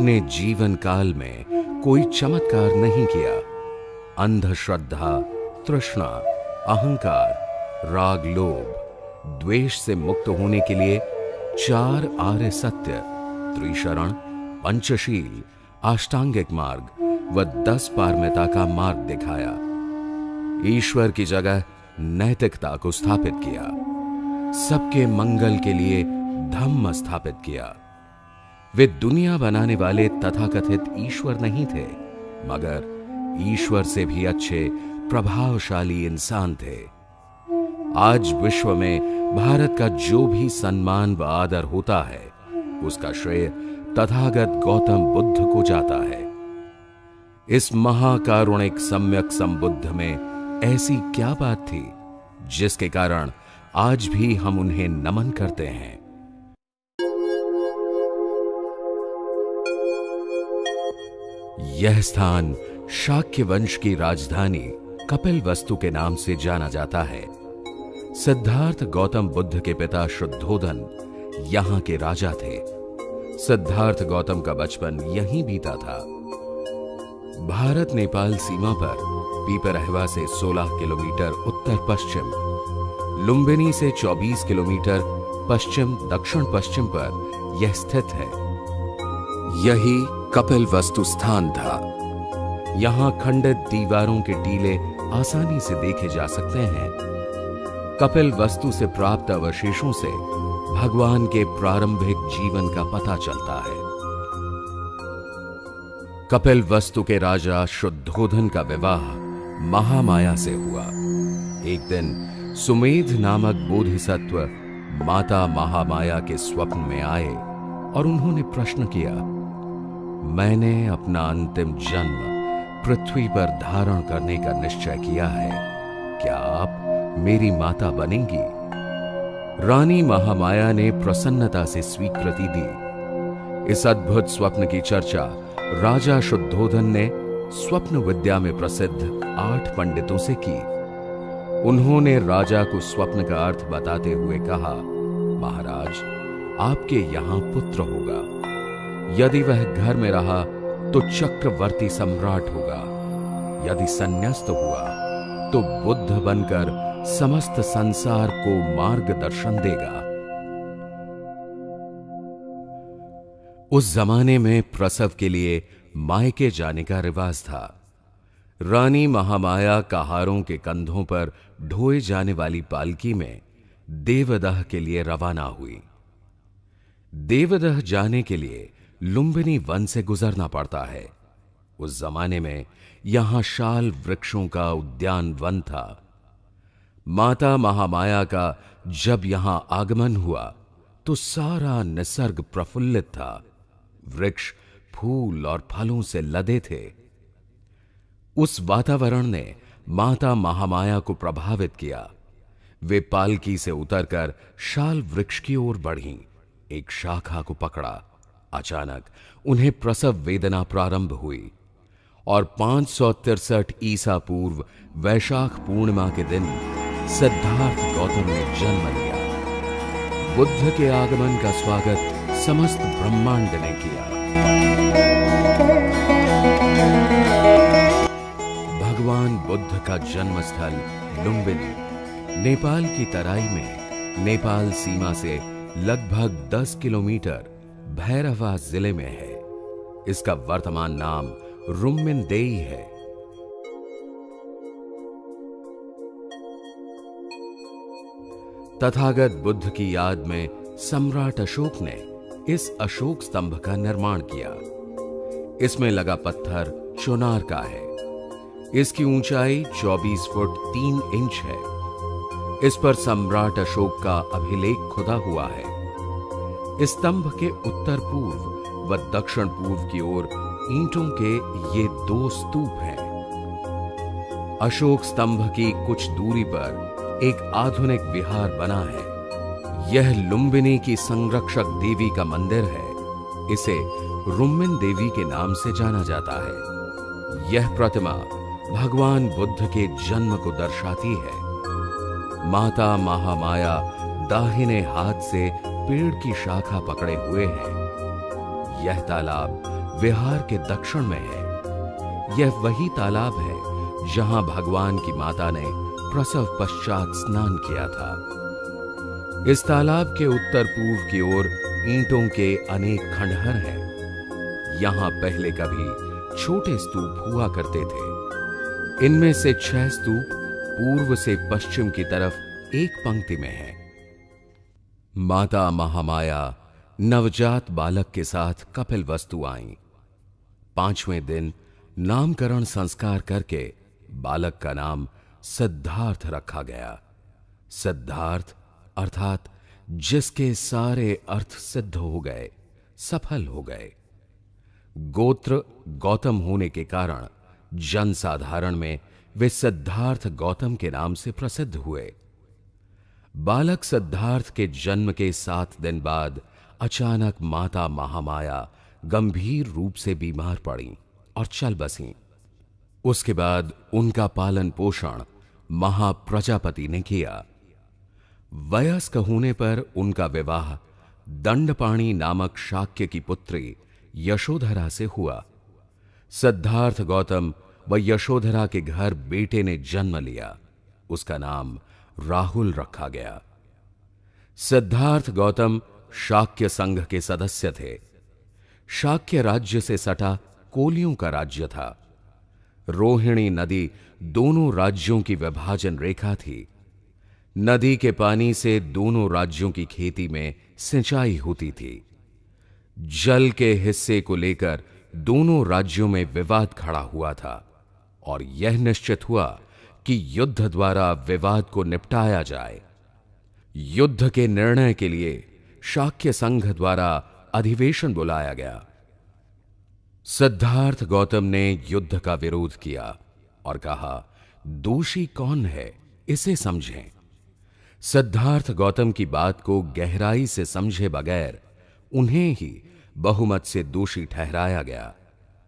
अपने जीवन काल में कोई चमत्कार नहीं किया। अंधश्रद्धा, तृष्णा, अहंकार, राग, लोभ, द्वेष से मुक्त होने के लिए 4 आर्य सत्य, त्रिशरण, पंचशील, अष्टांगिक मार्ग व 10 पारमिता का मार्ग दिखाया। ईश्वर की जगह नैतिकता को स्थापित किया। सबके मंगल के लिए धम्म स्थापित किया। वे दुनिया बनाने वाले तथाकथित ईश्वर नहीं थे, मगर ईश्वर से भी अच्छे प्रभावशाली इंसान थे। आज विश्व में भारत का जो भी सम्मान व आदर होता है, उसका श्रेय तथागत गौतम बुद्ध को जाता है। इस महाकारुणिक सम्यक संबुद्ध में ऐसी क्या बात थी जिसके कारण आज भी हम उन्हें नमन करते हैं। यह स्थान शाक्य वंश की राजधानी कपिलवस्तु के नाम से जाना जाता है। सिद्धार्थ गौतम बुद्ध के पिता शुद्धोधन यहां के राजा थे। सिद्धार्थ गौतम का बचपन यहीं बीता था। भारत नेपाल सीमा पर पीपरहवा से 16 किलोमीटर उत्तर पश्चिम, लुम्बिनी से 24 किलोमीटर पश्चिम दक्षिण पश्चिम पर यह स्थित है। यही कपिलवस्तु स्थान था। यहां खंडित दीवारों के टीले आसानी से देखे जा सकते हैं। कपिलवस्तु से प्राप्त अवशेषों से भगवान के प्रारंभिक जीवन का पता चलता है। कपिलवस्तु के राजा शुद्धोधन का विवाह महामाया से हुआ। एक दिन सुमेध नामक बोधिसत्व माता महामाया के स्वप्न में आए और उन्होंने प्रश्न किया, मैंने अपना अंतिम जन्म पृथ्वी पर धारण करने का निश्चय किया है, क्या आप मेरी माता बनेंगी? रानी महामाया ने प्रसन्नता से स्वीकृति दी। इस अद्भुत स्वप्न की चर्चा राजा शुद्धोधन ने स्वप्न विद्या में प्रसिद्ध 8 पंडितों से की। उन्होंने राजा को स्वप्न का अर्थ बताते हुए कहा, महाराज, आपके यहां पुत्र होगा। यदि वह घर में रहा तो चक्रवर्ती सम्राट होगा। यदि संन्यास्त हुआ तो बुद्ध बनकर समस्त संसार को मार्गदर्शन देगा। उस जमाने में प्रसव के लिए मायके जाने का रिवाज था। रानी महामाया कहारों के कंधों पर ढोए जाने वाली पालकी में देवदह के लिए रवाना हुई। देवदह जाने के लिए लुम्बिनी वन से गुजरना पड़ता है। उस जमाने में यहां शाल वृक्षों का उद्यान वन था। माता महामाया का जब यहां आगमन हुआ तो सारा निसर्ग प्रफुल्लित था। वृक्ष फूल और फलों से लदे थे। उस वातावरण ने माता महामाया को प्रभावित किया। वे पालकी से उतरकर शाल वृक्ष की ओर बढ़ीं। एक शाखा को पकड़ा। अचानक उन्हें प्रसव वेदना प्रारंभ हुई और 563 ईसा पूर्व वैशाख पूर्णिमा के दिन सिद्धार्थ गौतम ने जन्म लिया। बुद्ध के आगमन का स्वागत समस्त ब्रह्मांड ने किया। भगवान बुद्ध का जन्मस्थल लुम्बिनी नेपाल की तराई में नेपाल सीमा से लगभग 10 किलोमीटर भैरवा जिले में है। इसका वर्तमान नाम रुम्मिनदेई है। तथागत बुद्ध की याद में सम्राट अशोक ने इस अशोक स्तंभ का निर्माण किया। इसमें लगा पत्थर चुनार का है। इसकी ऊंचाई 24 फुट 3 इंच है। इस पर सम्राट अशोक का अभिलेख खुदा हुआ है। इस स्तंभ के उत्तर पूर्व व दक्षिण पूर्व की ओर ईंटों के ये 2 स्तूप हैं। अशोक स्तंभ की कुछ दूरी पर एक आधुनिक विहार बना है। यह लुम्बिनी की संरक्षक देवी का मंदिर है। इसे रुम्मिन देवी के नाम से जाना जाता है। यह प्रतिमा भगवान बुद्ध के जन्म को दर्शाती है। माता महामाया दाहिने हाथ से पेड़ की शाखा पकड़े हुए हैं। यह तालाब विहार के दक्षिण में है। यह वही तालाब है जहां भगवान की माता ने प्रसव पश्चात स्नान किया था। इस तालाब के उत्तर पूर्व की ओर ईंटों के अनेक खंडहर हैं। यहां पहले कभी छोटे स्तूप हुआ करते थे। इनमें से 6 स्तूप पूर्व से पश्चिम की तरफ एक पंक्ति में है। माता महामाया नवजात बालक के साथ कपिलवस्तु आईं। 5वें दिन नामकरण संस्कार करके बालक का नाम सिद्धार्थ रखा गया। सिद्धार्थ अर्थात जिसके सारे अर्थ सिद्ध हो गए, सफल हो गए। गोत्र गौतम होने के कारण जनसाधारण में वे सिद्धार्थ गौतम के नाम से प्रसिद्ध हुए। बालक सिद्धार्थ के जन्म के 7 दिन बाद अचानक माता महामाया गंभीर रूप से बीमार पड़ी और चल बसीं। उसके बाद उनका पालन पोषण महाप्रजापति ने किया। वयस्क होने पर उनका विवाह दंडपाणि नामक शाक्य की पुत्री यशोधरा से हुआ। सिद्धार्थ गौतम व यशोधरा के घर बेटे ने जन्म लिया। उसका नाम राहुल रखा गया। सिद्धार्थ गौतम शाक्य संघ के सदस्य थे। शाक्य राज्य से सटा कोलियों का राज्य था। रोहिणी नदी दोनों राज्यों की विभाजन रेखा थी। नदी के पानी से दोनों राज्यों की खेती में सिंचाई होती थी। जल के हिस्से को लेकर दोनों राज्यों में विवाद खड़ा हुआ था और यह निश्चित हुआ कि युद्ध द्वारा विवाद को निपटाया जाए। युद्ध के निर्णय के लिए शाक्य संघ द्वारा अधिवेशन बुलाया गया। सिद्धार्थ गौतम ने युद्ध का विरोध किया और कहा, दोषी कौन है इसे समझें। सिद्धार्थ गौतम की बात को गहराई से समझे बगैर उन्हें ही बहुमत से दोषी ठहराया गया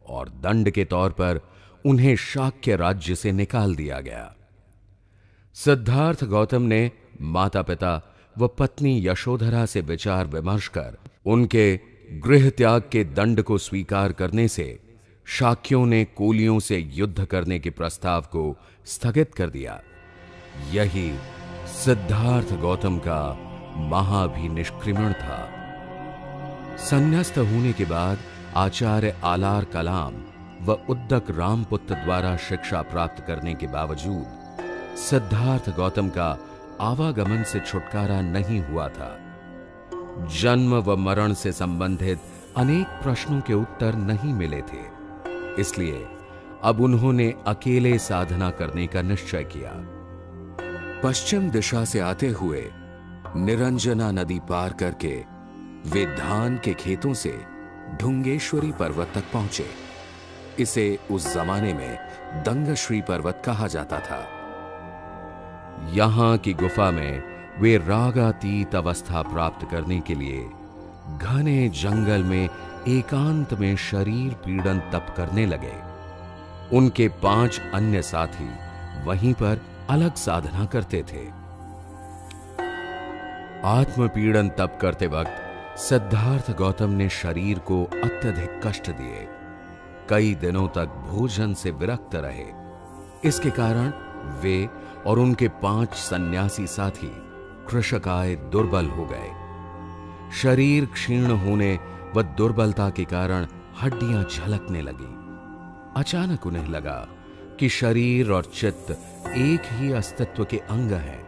और दंड के तौर पर उन्हें शाक्य राज्य से निकाल दिया गया। सिद्धार्थ गौतम ने माता पिता व पत्नी यशोधरा से विचार विमर्श कर उनके गृह त्याग के दंड को स्वीकार करने से शाक्यों ने कोलियों से युद्ध करने के प्रस्ताव को स्थगित कर दिया। यही सिद्धार्थ गौतम का महाभिनिष्क्रिमण था। संन्यास्त होने के बाद आचार्य आलार कलाम व उद्दक रामपुत्र द्वारा शिक्षा प्राप्त करने के बावजूद सिद्धार्थ गौतम का आवागमन से छुटकारा नहीं हुआ था। जन्म व मरण से संबंधित अनेक प्रश्नों के उत्तर नहीं मिले थे। इसलिए अब उन्होंने अकेले साधना करने का निश्चय किया। पश्चिम दिशा से आते हुए निरंजना नदी पार करके वे धान के खेतों से ढुंगेश्वरी पर्वत तक पहुंचे। इसे उस जमाने में दंगश्री पर्वत कहा जाता था। यहां की गुफा में वे रागातीत अवस्था प्राप्त करने के लिए घने जंगल में एकांत में शरीर पीड़न तप करने लगे। उनके 5 अन्य साथी वहीं पर अलग साधना करते थे। आत्मपीड़न तप करते वक्त सिद्धार्थ गौतम ने शरीर को अत्यधिक कष्ट दिए। कई दिनों तक भोजन से विरक्त रहे। इसके कारण वे और उनके 5 सन्यासी साथी कृशकाय दुर्बल हो गए। शरीर क्षीण होने व दुर्बलता के कारण हड्डियां झलकने लगी। अचानक उन्हें लगा कि शरीर और चित्त एक ही अस्तित्व के अंग हैं।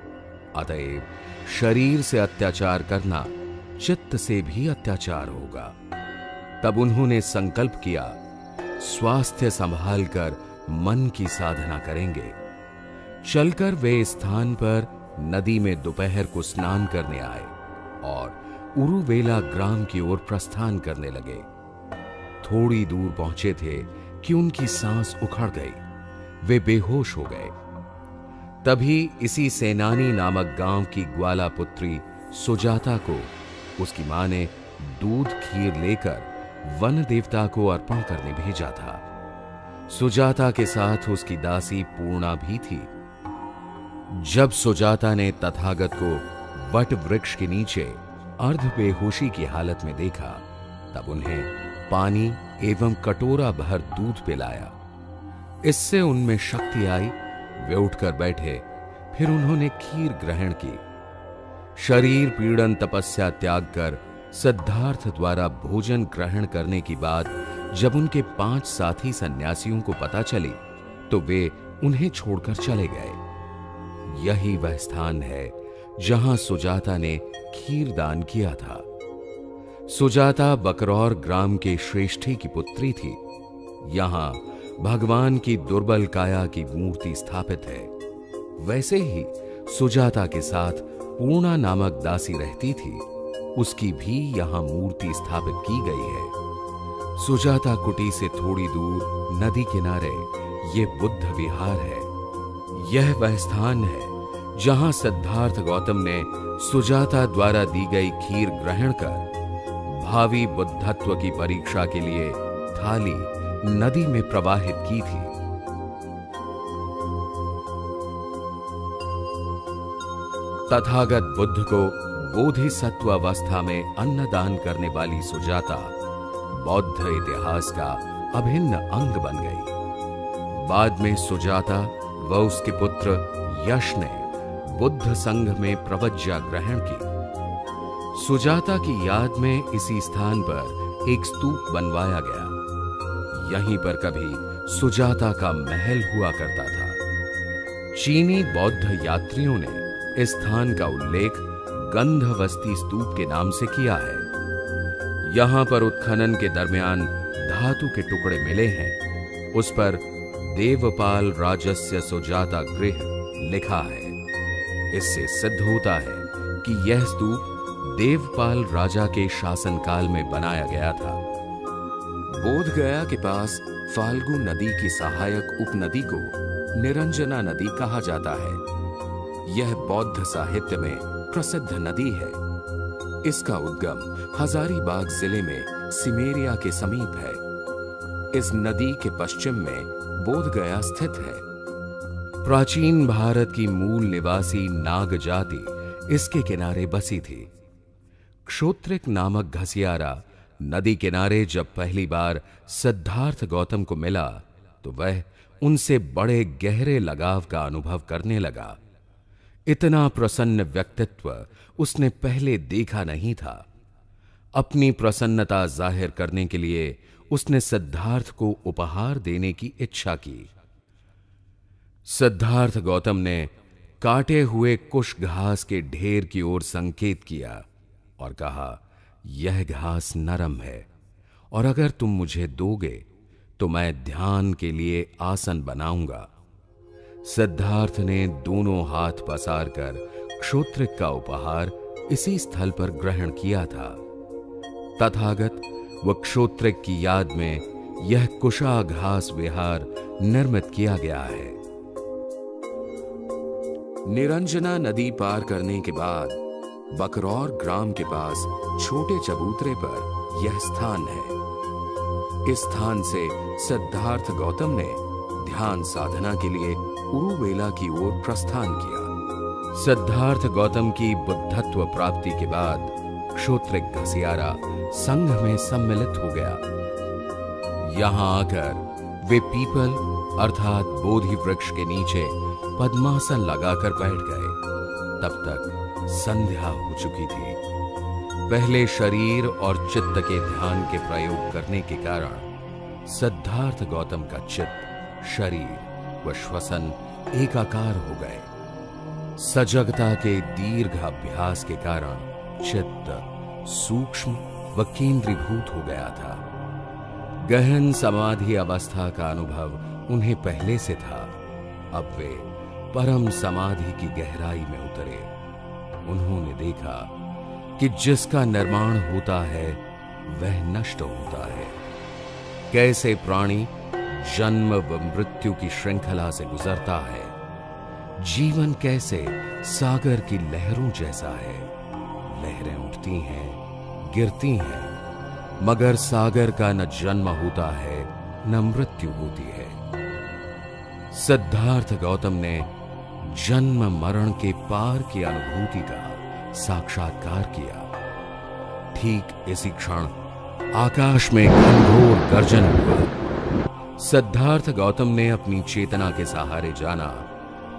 अतएव शरीर से अत्याचार करना चित्त से भी अत्याचार होगा। तब उन्होंने संकल्प किया, स्वास्थ्य संभालकर मन की साधना करेंगे। चलकर वे स्थान पर नदी में दोपहर को स्नान करने आए और उरुवेला ग्राम की ओर प्रस्थान करने लगे। थोड़ी दूर पहुंचे थे कि उनकी सांस उखड़ गई। वे बेहोश हो गए। तभी इसी सेनानी नामक गांव की ग्वाला पुत्री सुजाता को उसकी मां ने दूध खीर लेकर वन देवता को अर्पण करने भेजा था। सुजाता के साथ उसकी दासी पूर्णा भी थी। जब सुजाता ने तथागत को वट वृक्ष के नीचे अर्ध बेहोशी की हालत में देखा, तब उन्हें पानी एवं कटोरा भर दूध पिलाया। इससे उनमें शक्ति आई, वे उठकर बैठे। फिर उन्होंने खीर ग्रहण की। शरीर पीड़न तपस्या त्याग कर सिद्धार्थ द्वारा भोजन ग्रहण करने की बात जब उनके 5 साथी सन्यासियों को पता चली तो वे उन्हें छोड़कर चले गए। यही वह स्थान है जहां सुजाता ने खीर दान किया था। सुजाता बकरौर ग्राम के श्रेष्ठी की पुत्री थी। यहां भगवान की दुर्बल काया की मूर्ति स्थापित है। वैसे ही सुजाता के साथ पूर्णा नामक दासी रहती थी, उसकी भी यहां मूर्ति स्थापित की गई है। सुजाता कुटी से थोड़ी दूर नदी किनारे ये बुद्ध विहार है। यह वह स्थान है जहां सिद्धार्थ गौतम ने सुजाता द्वारा दी गई खीर ग्रहण कर भावी बुद्धत्व की परीक्षा के लिए थाली नदी में प्रवाहित की थी। तथागत बुद्ध को बोधिसत्व अवस्था में अन्नदान करने वाली सुजाता बौद्ध इतिहास का अभिन्न अंग बन गई। बाद में सुजाता व उसके पुत्र यश ने बुद्ध संघ में प्रवज्ञा ग्रहण की। सुजाता की याद में इसी स्थान पर एक स्तूप बनवाया गया। यहीं पर कभी सुजाता का महल हुआ करता था। चीनी बौद्ध यात्रियों ने इस स्थान का उल्लेख गंधवस्ती स्तूप के नाम से किया है। यहां पर उत्खनन के दरमियान धातु के टुकड़े मिले हैं। उस पर देवपाल राजस्य सुजाता गृह लिखा है। इससे सिद्ध होता है कि यह स्तूप देवपाल राजा के शासनकाल में बनाया गया था। बोधगया के पास फाल्गु नदी की सहायक उपनदी को निरंजना नदी कहा जाता है। यह बौद्ध साहित्य में प्रसिद्ध नदी है। इसका उद्गम हजारीबाग जिले में सिमेरिया के समीप है। इस नदी के पश्चिम में बोधगया स्थित है। प्राचीन भारत की मूल निवासी नाग जाति इसके किनारे बसी थी। क्षोत्रिक नामक घसियारा नदी किनारे जब पहली बार सिद्धार्थ गौतम को मिला तो वह उनसे बड़े गहरे लगाव का अनुभव करने लगा। इतना प्रसन्न व्यक्तित्व उसने पहले देखा नहीं था। अपनी प्रसन्नता जाहिर करने के लिए उसने सिद्धार्थ को उपहार देने की इच्छा की। सिद्धार्थ गौतम ने काटे हुए कुश घास के ढेर की ओर संकेत किया और कहा, यह घास नरम है और अगर तुम मुझे दोगे तो मैं ध्यान के लिए आसन बनाऊंगा। सिद्धार्थ ने दोनों हाथ पसार कर क्षोत्रिक का उपहार इसी स्थल पर ग्रहण किया था। तथागत व क्षोत्रिक की याद में यह कुशा घास विहार निर्मित किया गया है। निरंजना नदी पार करने के बाद बकरौर ग्राम के पास छोटे चबूतरे पर यह स्थान है। इस स्थान से सिद्धार्थ गौतम ने ध्यान साधना के लिए उरुवेला की ओर प्रस्थान किया। सिद्धार्थ गौतम की बुद्धत्व प्राप्ति के बाद क्षोत्रिक घसियारा संघ में सम्मिलित हो गया। यहां आकर वे पीपल अर्थात बोधि वृक्ष के नीचे पद्मासन लगाकर बैठ गए। तब तक संध्या हो चुकी थी। पहले शरीर और चित्त के ध्यान के प्रयोग करने के कारण सिद्धार्थ गौतम का चित्त, शरीर व श्वसन एकाकार हो गए। सजगता के दीर्घ अभ्यास के कारण चित्त सूक्ष्म व केंद्रीभूत हो गया था। गहन समाधि अवस्था का अनुभव उन्हें पहले से था। अब वे परम समाधि की गहराई में उतरे। उन्होंने देखा कि जिसका निर्माण होता है वह नष्ट होता है। कैसे प्राणी जन्म व मृत्यु की श्रृंखला से गुजरता है। जीवन कैसे सागर की लहरों जैसा है। लहरें उठती हैं, गिरती हैं, मगर सागर का न जन्म होता है न मृत्यु होती है। सिद्धार्थ गौतम ने जन्म मरण के पार की अनुभूति का साक्षात्कार किया। ठीक इसी क्षण आकाश में घनघोर गर्जन हुआ। सिद्धार्थ गौतम ने अपनी चेतना के सहारे जाना,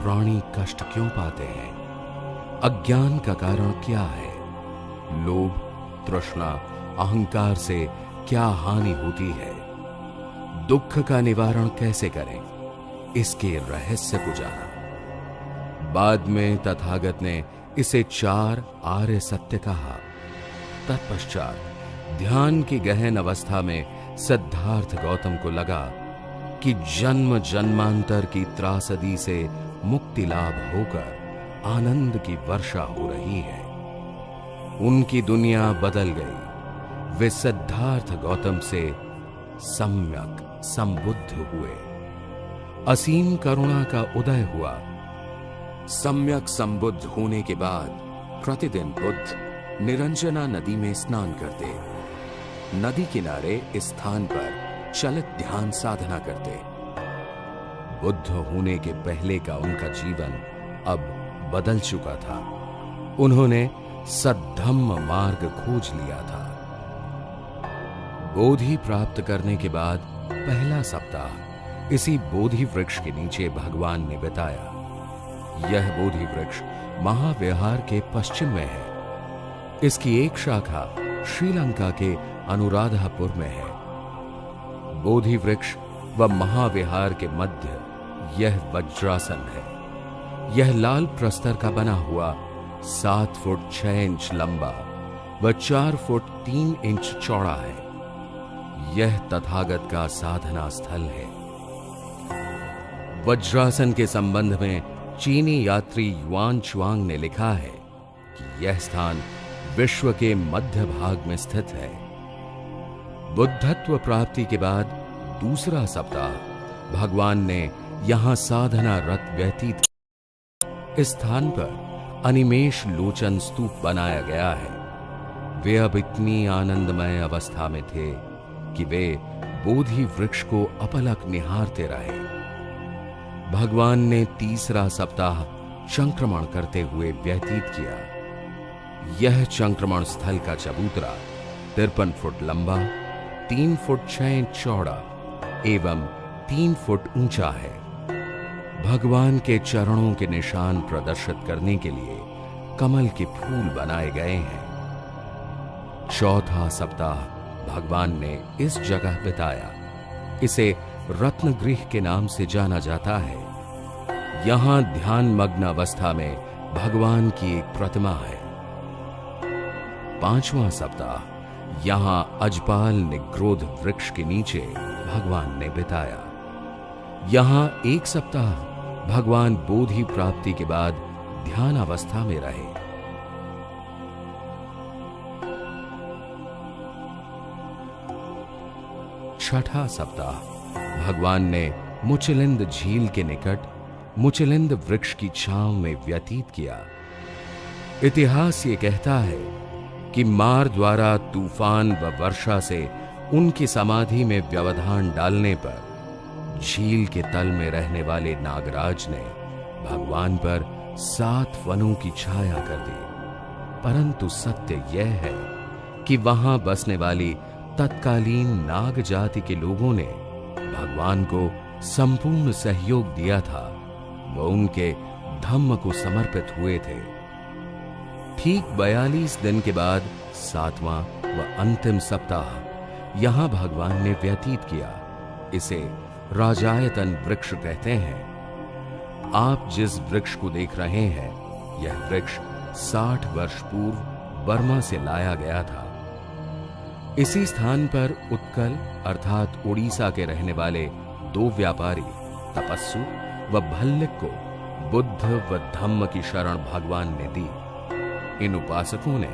प्राणी कष्ट क्यों पाते हैं, अज्ञान का कारण क्या है, लोभ, तृष्णा, अहंकार से क्या हानि होती है, दुख का निवारण कैसे करें, इसके रहस्य को जाना। बाद में तथागत ने इसे 4 आर्य सत्य कहा। तत्पश्चात ध्यान की गहन अवस्था में सिद्धार्थ गौतम को लगा कि जन्म जन्मांतर की त्रासदी से मुक्ति लाभ होकर आनंद की वर्षा हो रही है। उनकी दुनिया बदल गई। वे सिद्धार्थ गौतम से सम्यक संबुद्ध हुए। असीम करुणा का उदय हुआ। सम्यक संबुद्ध होने के बाद प्रतिदिन बुद्ध निरंजना नदी में स्नान करते, नदी किनारे इस स्थान पर चलित ध्यान साधना करते। बुद्ध होने के पहले का उनका जीवन अब बदल चुका था। उन्होंने सद्धम्म मार्ग खोज लिया था। बोधि प्राप्त करने के बाद पहला सप्ताह इसी बोधि वृक्ष के नीचे भगवान ने बिताया। यह बोधि वृक्ष महाविहार के पश्चिम में है। इसकी एक शाखा श्रीलंका के अनुराधापुर में है। बोधि वृक्ष व महाविहार के मध्य यह वज्रासन है। यह लाल प्रस्तर का बना हुआ 7 फुट 6 इंच लंबा व 4 फुट 3 इंच चौड़ा है। यह तथागत का साधना स्थल है। वज्रासन के संबंध में चीनी यात्री युआन चुआंग ने लिखा है कि यह स्थान विश्व के मध्य भाग में स्थित है। बुद्धत्व प्राप्ति के बाद दूसरा सप्ताह भगवान ने यहां साधना रत व्यतीत किया। इस स्थान पर अनिमेष लोचन स्तूप बनाया गया है। वे अब इतनी आनंदमय अवस्था में थे कि वे बोधि वृक्ष को अपलक निहारते रहे। भगवान ने तीसरा सप्ताह संक्रमण करते हुए व्यतीत किया। यह संक्रमण स्थल का चबूतरा 53 फुट लंबा, 3 फुट 6 इंच चौड़ा एवं 3 फुट ऊंचा है। भगवान के चरणों के निशान प्रदर्शित करने के लिए कमल के फूल बनाए गए हैं। चौथा सप्ताह भगवान ने इस जगह बिताया। इसे रत्नगृह के नाम से जाना जाता है। यहां ध्यान मग्न अवस्था में भगवान की एक प्रतिमा है। पांचवां सप्ताह यहां अजपाल निग्रोध वृक्ष के नीचे भगवान ने बिताया। यहां एक सप्ताह भगवान बोधि प्राप्ति के बाद ध्यान अवस्था में रहे। छठा सप्ताह भगवान ने मुचलिंद झील के निकट मुचलिंद वृक्ष की छांव में व्यतीत किया। इतिहास ये कहता है कि मार द्वारा तूफान व वर्षा से उनकी समाधि में व्यवधान डालने पर झील के तल में रहने वाले नागराज ने भगवान पर 7 वनों की छाया कर दी। परंतु सत्य यह है कि वहां बसने वाली तत्कालीन नाग जाति के लोगों ने भगवान को संपूर्ण सहयोग दिया था। वो उनके धम्म को समर्पित हुए थे। ठीक 42 दिन के बाद 7वां व अंतिम सप्ताह यहां भगवान ने व्यतीत किया। इसे राजायतन वृक्ष कहते हैं। आप जिस वृक्ष को देख रहे हैं, यह वृक्ष 60 वर्ष पूर्व बर्मा से लाया गया था। इसी स्थान पर उत्कल अर्थात उड़ीसा के रहने वाले 2 व्यापारी तपस्सु व भल्लिक को बुद्ध व धम्म की शरण भगवान ने दी। इन उपासकों ने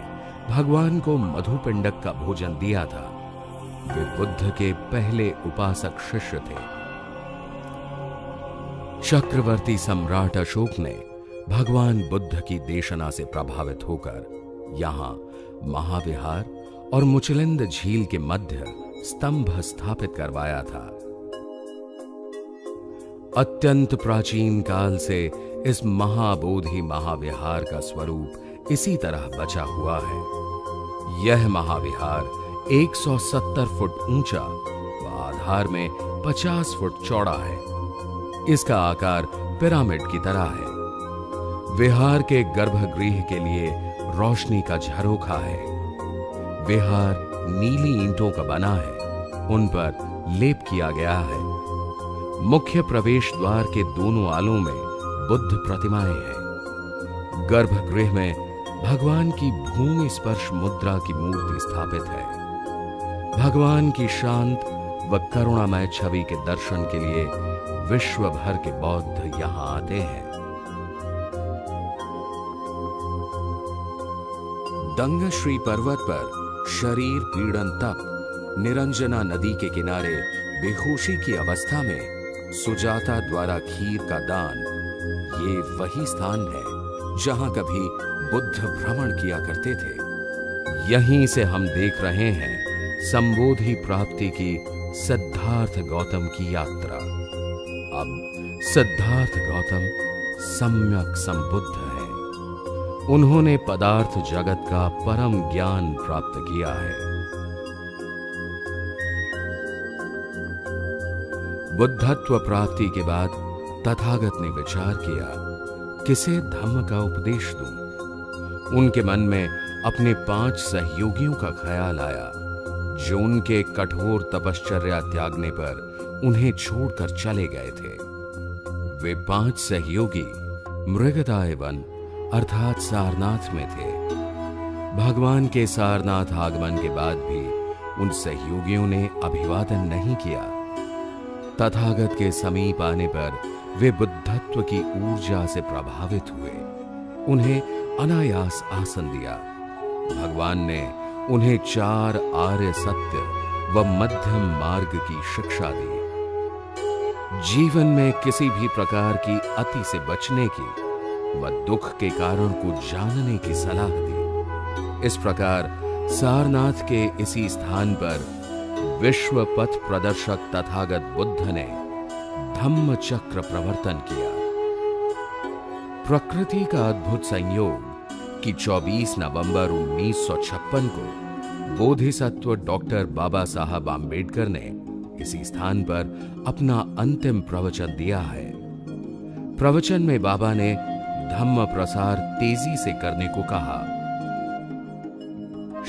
भगवान को मधुपिंडक का भोजन दिया था। वे बुद्ध के पहले उपासक शिष्य थे। चक्रवर्ती सम्राट अशोक ने भगवान बुद्ध की देशना से प्रभावित होकर यहां महाविहार और मुचलिंद झील के मध्य स्तंभ स्थापित करवाया था। अत्यंत प्राचीन काल से इस महाबोधि महाविहार का स्वरूप इसी तरह बचा हुआ है। यह महाविहार 170 फुट ऊंचा व आधार में 50 फुट चौड़ा है। इसका आकार पिरामिड की तरह है। विहार के गर्भगृह के लिए रोशनी का झरोखा है। विहार नीली ईंटों का बना है, उन पर लेप किया गया है। मुख्य प्रवेश द्वार के दोनों आलों में बुद्ध प्रतिमाएं हैं। गर्भगृह में भगवान की भूमि स्पर्श मुद्रा की मूर्ति स्थापित है। भगवान की शांत व करुणामय छवि के दर्शन के लिए विश्व भर के बौद्ध यहां आते हैं। दंगश्री पर्वत पर शरीर पीड़न तप निरंजना नदी के किनारे बेहोशी की अवस्था में सुजाता द्वारा खीर का दान, ये वही स्थान है जहां कभी बुद्ध भ्रमण किया करते थे। यहीं से हम देख रहे हैं संबोधि प्राप्ति की सिद्धार्थ गौतम की यात्रा। अब सिद्धार्थ गौतम सम्यक संबुद्ध है। उन्होंने पदार्थ जगत का परम ज्ञान प्राप्त किया है। बुद्धत्व प्राप्ति के बाद तथागत ने विचार किया, किसे धम्म का उपदेश दूं? उनके मन में अपने 5 सहयोगियों का ख्याल आया, जो उनके कठोर तपश्चर्या त्यागने पर उन्हें छोड़कर चले गए थे। वे 5 सहयोगी मृगदाय वन अर्थात सारनाथ में थे। भगवान के सारनाथ आगमन के बाद भी उन सहयोगियों ने अभिवादन नहीं किया। तथागत के समीप आने पर वे बुद्धत्व की ऊर्जा से प्रभावित हुए। उन्हें अनायास आसन दिया। भगवान ने उन्हें 4 आर्य सत्य व मध्यम मार्ग की शिक्षा दी। जीवन में किसी भी प्रकार की अति से बचने की व दुख के कारण को जानने की सलाह दी। इस प्रकार सारनाथ के इसी स्थान पर विश्व पथ प्रदर्शक तथागत बुद्ध ने धम्म चक्र प्रवर्तन किया। प्रकृति का अद्भुत संयोग कि 24 नवंबर 1956 को बोधिसत्व डॉक्टर बाबा साहब आम्बेडकर ने इसी स्थान पर अपना अंतिम प्रवचन दिया है। प्रवचन में बाबा ने धम्म प्रसार तेजी से करने को कहा।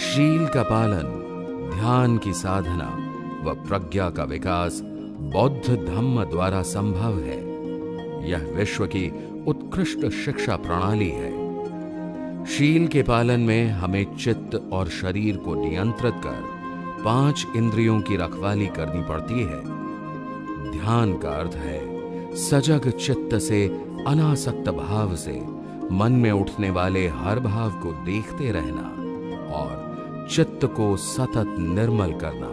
शील का पालन, ध्यान की साधना व प्रज्ञा का विकास बौद्ध धम्म द्वारा संभव है। यह विश्व की उत्कृष्ट शिक्षा प्रणाली है। शील के पालन में हमें चित्त और शरीर को नियंत्रित कर 5 इंद्रियों की रखवाली करनी पड़ती है। ध्यान का अर्थ है सजग चित्त से अनासक्त भाव से मन में उठने वाले हर भाव को देखते रहना और चित्त को सतत निर्मल करना।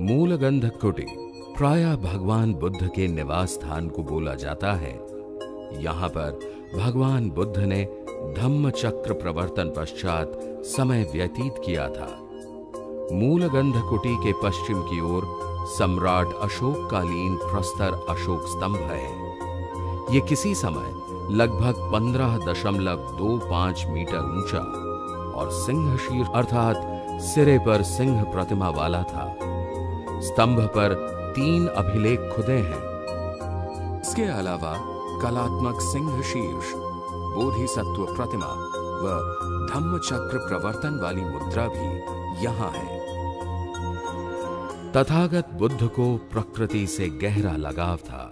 मूलगंध कुटी प्रायः भगवान बुद्ध के निवास स्थान को बोला जाता है। यहां पर भगवान बुद्ध ने धम्म चक्र प्रवर्तन पश्चात समय व्यतीत किया था। मूलगंध कुटी के पश्चिम की ओर सम्राट अशोक कालीन प्रस्तर अशोक स्तंभ है। ये किसी समय लगभग 15.25 मीटर ऊंचा और सिंह शीर्ष अर्थात सिरे पर सिंह प्रतिमा वाला था। स्तंभ पर 3 अभिलेख खुदे हैं। इसके अलावा कलात्मक सिंह शीर्ष, बोधिसत्व प्रतिमा व धम्म चक्र प्रवर्तन वाली मुद्रा भी यहां है। तथागत बुद्ध को प्रकृति से गहरा लगाव था।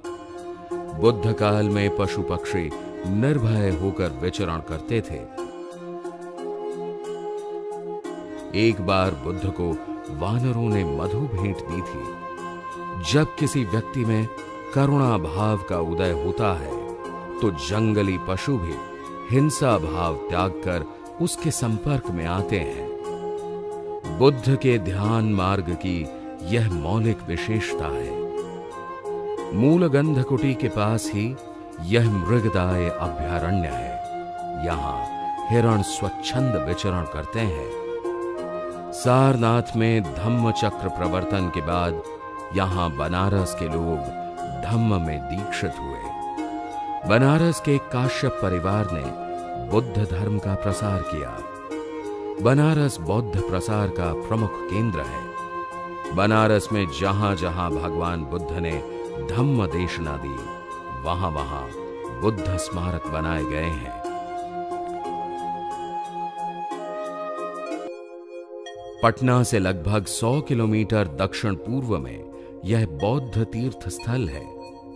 बुद्ध काल में पशु पक्षी निर्भय होकर विचरण करते थे। एक बार बुद्ध को वानरों ने मधु भेंट दी थी। जब किसी व्यक्ति में करुणा भाव का उदय होता है तो जंगली पशु भी हिंसा भाव त्याग कर उसके संपर्क में आते हैं। बुद्ध के ध्यान मार्ग की यह मौलिक विशेषता है। मूलगंध कुटी के पास ही यह मृगदाय अभयारण्य है। यहां हिरण स्वच्छंद विचरण करते हैं। सारनाथ में धम्म चक्र प्रवर्तन के बाद यहां बनारस के लोग धम्म में दीक्षित हुए। बनारस के काश्यप परिवार ने बुद्ध धर्म का प्रसार किया। बनारस बौद्ध प्रसार का प्रमुख केंद्र है। बनारस में जहां जहां भगवान बुद्ध ने धम्म देशना दी, वहां वहां बुद्ध स्मारक बनाए गए हैं। पटना से लगभग 100 किलोमीटर दक्षिण पूर्व में यह बौद्ध तीर्थ स्थल है।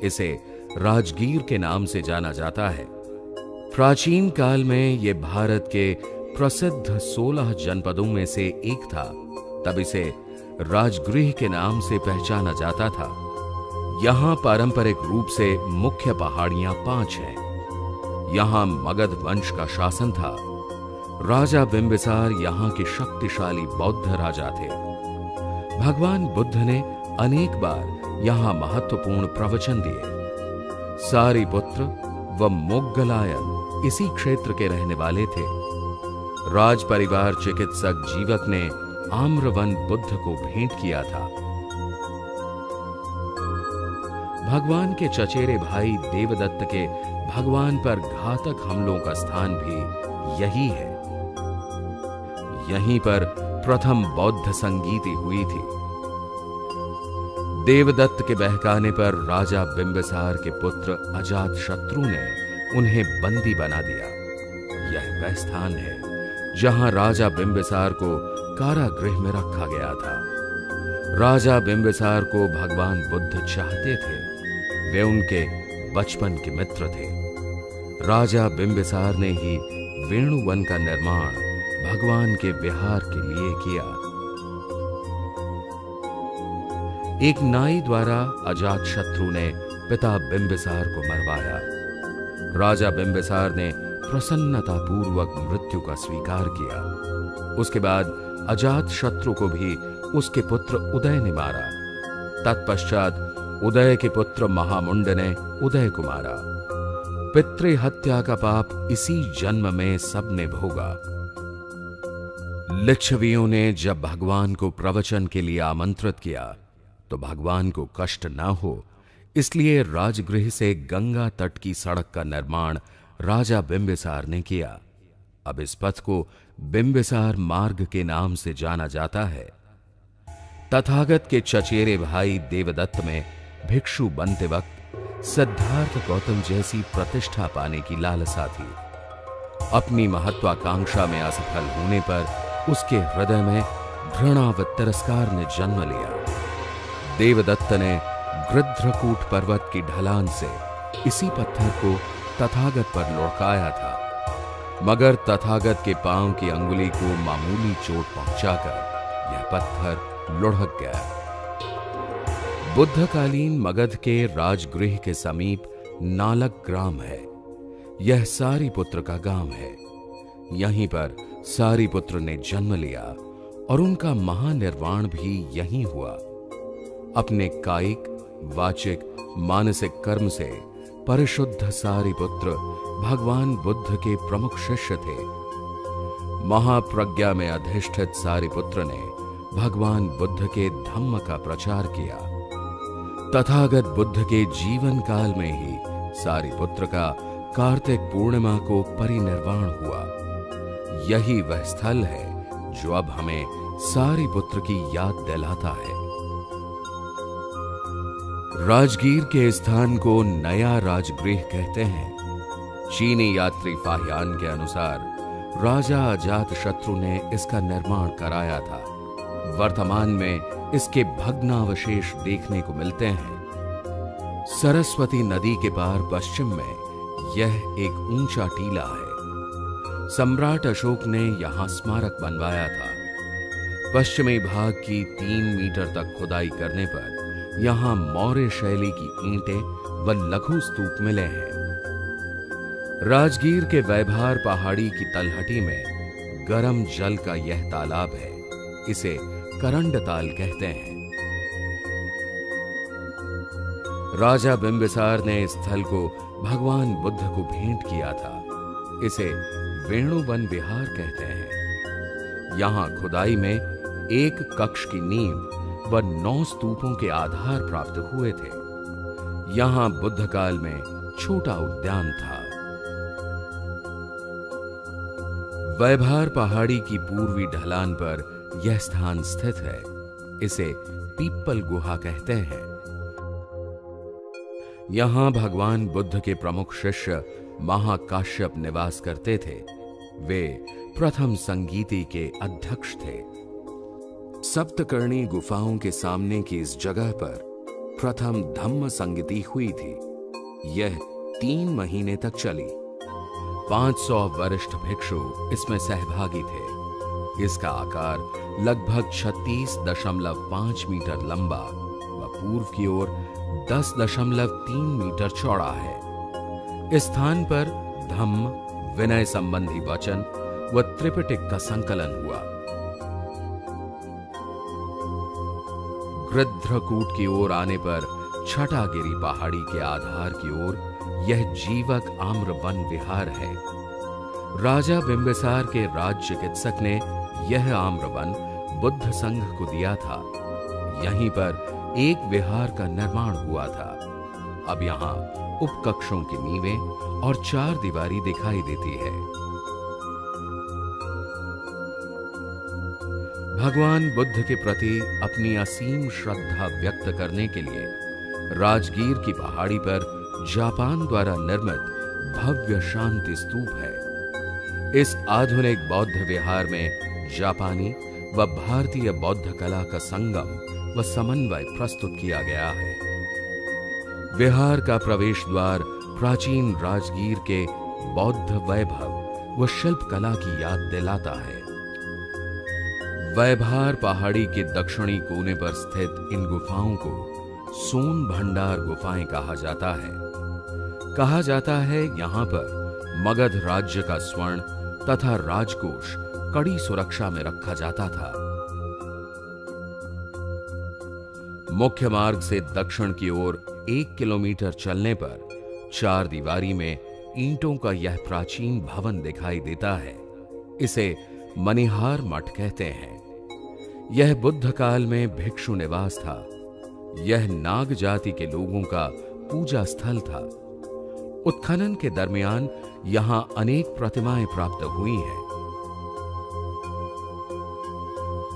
इसे राजगीर के नाम से जाना जाता है। प्राचीन काल में यह भारत के प्रसिद्ध 16 जनपदों में से एक था। तब इसे राजगृह के नाम से पहचाना जाता था। यहां पारंपरिक रूप से मुख्य पहाड़ियां 5 हैं। यहां मगध वंश का शासन था। राजा बिंबिसार यहां के शक्तिशाली बौद्ध राजा थे। भगवान बुद्ध ने अनेक बार यहां महत्वपूर्ण प्रवचन दिए। सारिपुत्र व मोग्गलायन इसी क्षेत्र के रहने वाले थे। राज परिवार चिकित्सक जीवक ने आम्रवन बुद्ध को भेंट किया था। भगवान के चचेरे भाई देवदत्त के भगवान पर घातक हमलों का स्थान भी यही है। यहीं पर प्रथम बौद्ध संगीति हुई थी। देवदत्त के बहकाने पर राजा बिंबिसार के पुत्र अजातशत्रु ने उन्हें बंदी बना दिया। यह वह स्थान है जहां राजा बिंबिसार को कारागृह में रखा गया था। राजा बिंबिसार को भगवान बुद्ध चाहते थे। वे उनके बचपन के मित्र थे। राजा बिंबिसार ने ही वेणुवन का निर्माण भगवान के विहार के लिए किया। एक नाई द्वारा अजातशत्रु ने पिता बिंबिसार को मरवाया। राजा बिंबिसार ने प्रसन्नतापूर्वक मृत्यु का स्वीकार किया। उसके बाद अजातशत्रु को भी उसके पुत्र उदय ने मारा। तत्पश्चात उदय के पुत्र महामुंड ने उदय को मारा। पितृहत्या का पाप इसी जन्म में सबने भोगा। लिच्छवियों ने जब भगवान को प्रवचन के लिए आमंत्रित किया तो भगवान को कष्ट न हो, इसलिए राजगृह से गंगा तट की सड़क का निर्माण राजा बिंबिसार ने किया। अब इस पथ को बिंबिसार मार्ग के नाम से जाना जाता है। तथागत के चचेरे भाई देवदत्त में भिक्षु बनते वक्त सिद्धार्थ गौतम जैसी प्रतिष्ठा पाने की लालसा थी। अपनी महत्वाकांक्षा में असफल होने पर उसके हृदय में घृणा व तिरस्कार ने जन्म लिया। देवदत्त ने गृध्रकूट पर्वत की ढलान से इसी पत्थर को तथागत पर लुढ़काया था, मगर तथागत के पांव की अंगुली को मामूली चोट पहुंचाकर यह पत्थर लुढ़क गया। बुद्धकालीन मगध के राजगृह के समीप नालक ग्राम है। यह सारिपुत्र का गांव है। यहीं पर सारिपुत्र ने जन्म लिया और उनका महानिर्वाण भी यहीं हुआ। अपने कायिक, वाचिक, मानसिक कर्म से परिशुद्ध सारिपुत्र भगवान बुद्ध के प्रमुख शिष्य थे। महाप्रज्ञा में अधिष्ठित सारिपुत्र ने भगवान बुद्ध के धम्म का प्रचार किया। तथागत बुद्ध के जीवन काल में ही सारिपुत्र का कार्तिक पूर्णिमा को परिनिर्वाण हुआ। यही वह स्थल है जो अब हमें सारिपुत्र की याद दिलाता है। राजगीर के स्थान को नया राजगृह कहते हैं। चीनी यात्री फाहियान के अनुसार राजा अजातशत्रु ने इसका निर्माण कराया था। वर्तमान में इसके भग्नावशेष देखने को मिलते हैं। सरस्वती नदी के पार पश्चिम में यह एक ऊंचा टीला है। सम्राट अशोक ने यहां स्मारक बनवाया था। पश्चिमी भाग की 3 मीटर तक खुदाई करने पर यहां मौर्य शैली की ईंटें व लघु स्तूप मिले हैं। राजगीर के वैभार पहाड़ी की तलहटी में गर्म जल का यह तालाब है। इसे करंड ताल कहते हैं। राजा बिंबिसार ने इस स्थल को भगवान बुद्ध को भेंट किया था। इसे वेणुवन विहार कहते हैं। यहां खुदाई में एक कक्ष की नींव व 9 स्तूपों के आधार प्राप्त हुए थे। यहां बुद्ध काल में छोटा उद्यान था। वैभार पहाड़ी की पूर्वी ढलान पर यह स्थान स्थित है। इसे पीपल गुहा कहते हैं। यहां भगवान बुद्ध के प्रमुख शिष्य महाकाश्यप निवास करते थे। वे प्रथम संगीति के अध्यक्ष थे। सप्तकर्णी गुफाओं के सामने की इस जगह पर प्रथम धम्म संगीति हुई थी। यह 3 महीने तक चली। 500 वरिष्ठ भिक्षु इसमें सहभागी थे। इसका आकार लगभग 36.5 मीटर लंबा व पूर्व की ओर 10.3 मीटर चौड़ा है। इस स्थान पर धम्म, विनय संबंधी वचन व त्रिपिटक का संकलन हुआ। गृध्रकूट की ओर आने पर छटागिरी पहाड़ी के आधार की ओर यह जीवक आम्र वन विहार है। राजा बिंबिसार के राज चिकित्सक ने यह आम्र वन बुद्ध संघ को दिया था। यहीं पर एक विहार का निर्माण हुआ था। अब यहां उपकक्षों की नींवें और 4 दीवारी दिखाई देती है। भगवान बुद्ध के प्रति अपनी असीम श्रद्धा व्यक्त करने के लिए राजगीर की पहाड़ी पर जापान द्वारा निर्मित भव्य शांति स्तूप है। इस आधुनिक बौद्ध विहार में जापानी व भारतीय बौद्ध कला का संगम व समन्वय प्रस्तुत किया गया है। विहार का प्रवेश द्वार प्राचीन राजगीर के बौद्ध वैभव व शिल्प कला की याद दिलाता है। वैभार पहाड़ी के दक्षिणी कोने पर स्थित इन गुफाओं को सोन भंडार गुफाएं कहा जाता है। कहा जाता है यहां पर मगध राज्य का स्वर्ण तथा राजकोष कड़ी सुरक्षा में रखा जाता था। मुख्य मार्ग से दक्षिण की ओर 1 किलोमीटर चलने पर 4 दीवारी में ईंटों का यह प्राचीन भवन दिखाई देता है। इसे मनिहार मठ कहते हैं। यह बुद्ध काल में भिक्षु निवास था। यह नाग जाति के लोगों का पूजा स्थल था। उत्खनन के दरमियान यहां अनेक प्रतिमाएं प्राप्त हुई हैं।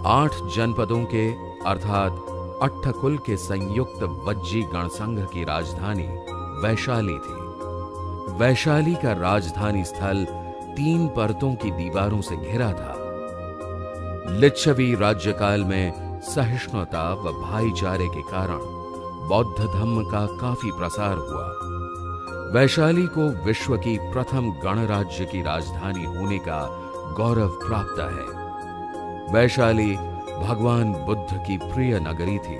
8 जनपदों के अर्थात अट्ठकुल के संयुक्त वज्जी गणसंघ की राजधानी वैशाली थी। वैशाली का राजधानी स्थल 3 परतों की दीवारों से घिरा था। लिच्छवी राज्यकाल में सहिष्णुता व भाईचारे के कारण बौद्ध धर्म का काफी प्रसार हुआ। वैशाली को विश्व की प्रथम गणराज्य की राजधानी होने का गौरव प्राप्त है। वैशाली भगवान बुद्ध की प्रिय नगरी थी।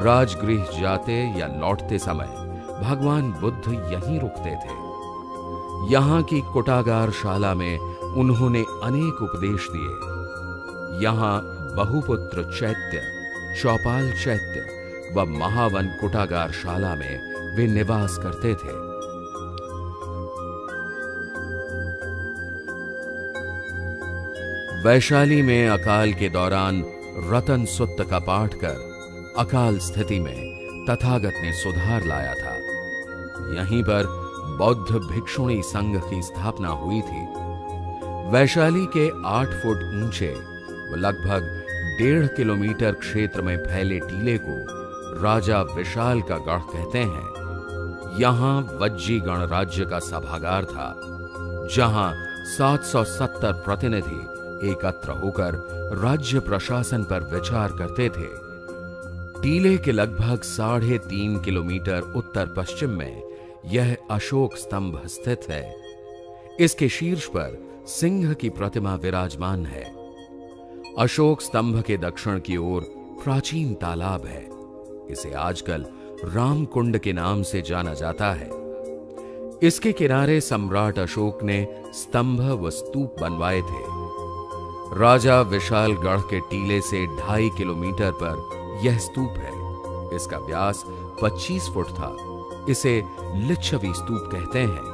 राजगृह जाते या लौटते समय भगवान बुद्ध यहीं रुकते थे। यहां की कुटागार शाला में उन्होंने अनेक उपदेश दिए। यहां बहुपुत्र चैत्य, चौपाल चैत्य व महावन कुटागार शाला में वे निवास करते थे। वैशाली में अकाल के दौरान रतन सुत्त का पाठ कर अकाल स्थिति में तथागत ने सुधार लाया था। यहीं पर बौद्ध भिक्षुणी संघ की स्थापना हुई थी। वैशाली के 8 फुट ऊंचे व लगभग 1.5 किलोमीटर क्षेत्र में फैले टीले को राजा विशाल का गढ़ कहते हैं। यहां वज्जी गणराज्य का सभागार था, जहां 770 प्रतिनिधि एकत्र होकर राज्य प्रशासन पर विचार करते थे। टीले के लगभग 3.5 किलोमीटर उत्तर पश्चिम में यह अशोक स्तंभ स्थित है। इसके शीर्ष पर सिंह की प्रतिमा विराजमान है। अशोक स्तंभ के दक्षिण की ओर प्राचीन तालाब है। इसे आजकल रामकुंड के नाम से जाना जाता है। इसके किनारे सम्राट अशोक ने स्तंभ व स्तूप बनवाए थे। राजा विशालगढ़ के टीले से 2.5 किलोमीटर पर यह स्तूप है। इसका व्यास 25 फुट था। इसे लिच्छवी स्तूप कहते हैं।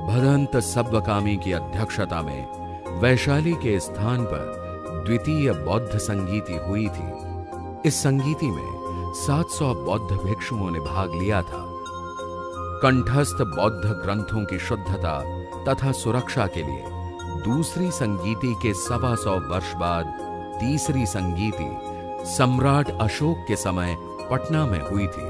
भदंत सब्बकामी की अध्यक्षता में वैशाली के स्थान पर द्वितीय बौद्ध संगीति हुई थी। इस संगीति में 700 बौद्ध भिक्षुओं ने भाग लिया था। कंठस्थ बौद्ध ग्रंथों की शुद्धता तथा सुरक्षा के लिए दूसरी संगीति के 125 वर्ष बाद तीसरी संगीति सम्राट अशोक के समय पटना में हुई थी।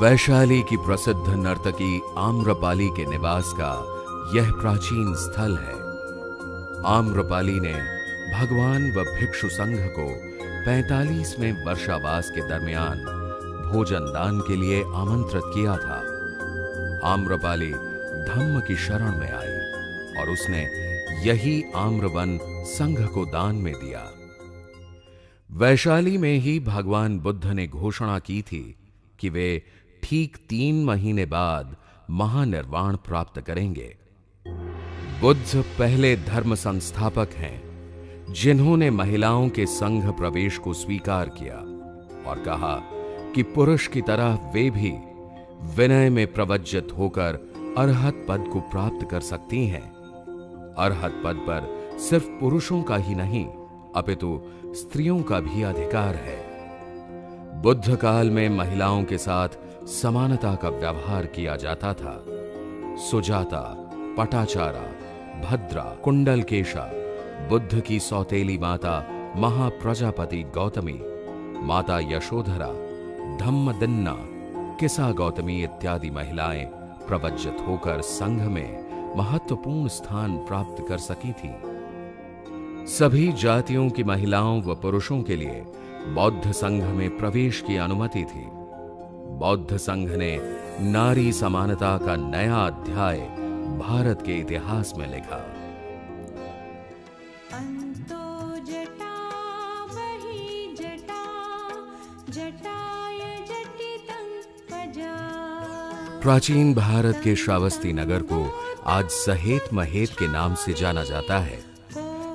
वैशाली की प्रसिद्ध नर्तकी आम्रपाली के निवास का यह प्राचीन स्थल है। आम्रपाली ने भगवान व भिक्षु संघ को 45वें वर्षावास के दरमियान भोजन दान के लिए आमंत्रित किया था। आम्रपाली धम्म की शरण में आई और उसने यही आम्रवन संघ को दान में दिया। वैशाली में ही भगवान बुद्ध ने घोषणा की थी कि वे ठीक 3 महीने बाद महानिर्वाण प्राप्त करेंगे। बुद्ध पहले धर्म संस्थापक हैं जिन्होंने महिलाओं के संघ प्रवेश को स्वीकार किया और कहा कि पुरुष की तरह वे भी विनय में प्रवज्जित होकर अरहत पद को प्राप्त कर सकती हैं। अरहत पद पर सिर्फ पुरुषों का ही नहीं अपितु स्त्रियों का भी अधिकार है। बुद्ध काल में महिलाओं के साथ समानता का व्यवहार किया जाता था। सुजाता, पटाचारा, भद्रा, कुंडलकेशा, बुद्ध की सौतेली माता महाप्रजापति गौतमी, माता यशोधरा, धम्मदिन्ना, किसा गौतमी इत्यादि महिलाएं प्रवज्जित होकर संघ में महत्वपूर्ण स्थान प्राप्त कर सकी थी। सभी जातियों की महिलाओं व पुरुषों के लिए बौद्ध संघ में प्रवेश की अनुमति थी। बौद्ध संघ ने नारी समानता का नया अध्याय भारत के इतिहास में लिखा। अंतो जटा वही जटा जटाय जटितं पजा। प्राचीन भारत के श्रावस्ती नगर को आज सहेत महेत के नाम से जाना जाता है।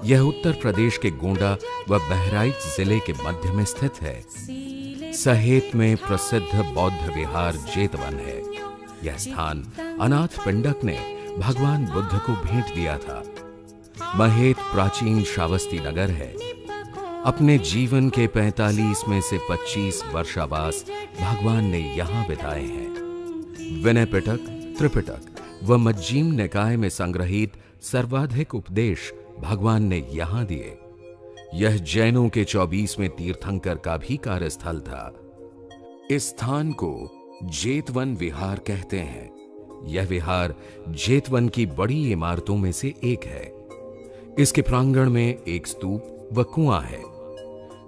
यह उत्तर प्रदेश के गोंडा व बहराइच जिले के मध्य में स्थित है। सहेत में प्रसिद्ध बौद्ध विहार जेतवन है। यह स्थान अनाथ पिंडक ने भगवान बुद्ध को भेंट दिया था। महेत प्राचीन श्रावस्ती नगर है। अपने जीवन के 45 में से 25 वर्षावास भगवान ने यहां बिताए हैं। विनय पिटक, त्रिपिटक व मज्जीम निकाय में संग्रहित सर्वाधिक उपदेश भगवान ने यहां दिए। यह जैनों के 24वें तीर्थंकर का भी कार्यस्थल था। इस स्थान को जेतवन विहार कहते हैं। यह विहार जेतवन की बड़ी इमारतों में से एक है। इसके प्रांगण में एक स्तूप व कुआं है।